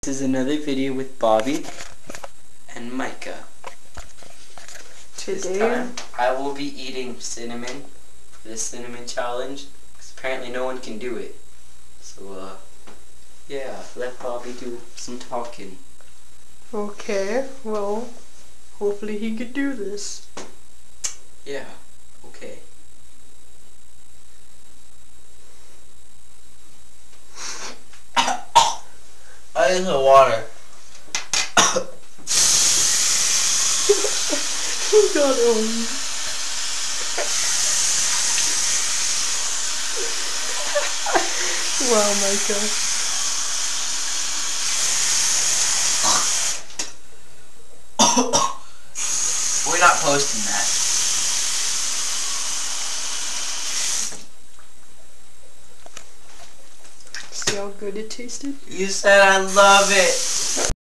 This is another video with Bobby and Micah. This time I will be eating cinnamon for the cinnamon challenge, because apparently no one can do it. So yeah, let Bobby do some talking. Okay, well, hopefully he could do this. Yeah, okay. I need some water. Oh God, oh. Wow, Micah. We're not posting that. See how good it tasted? You said I love it.